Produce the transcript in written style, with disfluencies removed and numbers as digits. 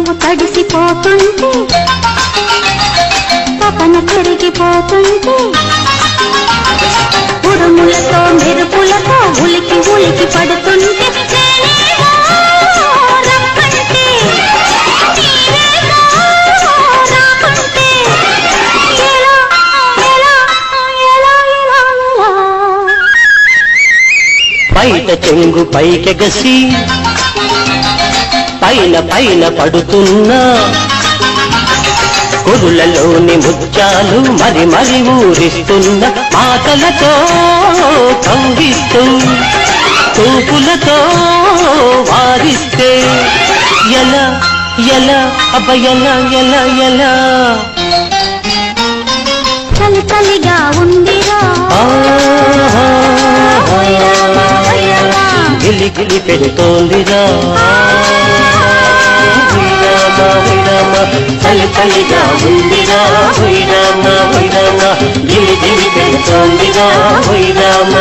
తనువు తడిసిపోతుంటే తపన పెరిగిపోతుంటే ఉరుములతో మెరుపులతో ఉలికి ఉలికి పడుతుంటే బయట చెంగు పైకెగసి పైన పైన పడుతున్నా కొరులలోని ముత్యాలు మరి మరి ఊరిస్తున్న మాటలతో కౌగిస్తూ చూపులతో వారిస్తే ఎలా ఎలా అబ్బ ఎలా ఎలా ఎలా చలి చలిగా ఉందిరా గిలి గిలి పెడుతోందిరా చలి చలిగా ఉందిరా గిలి గిలి పెడుతోందిరా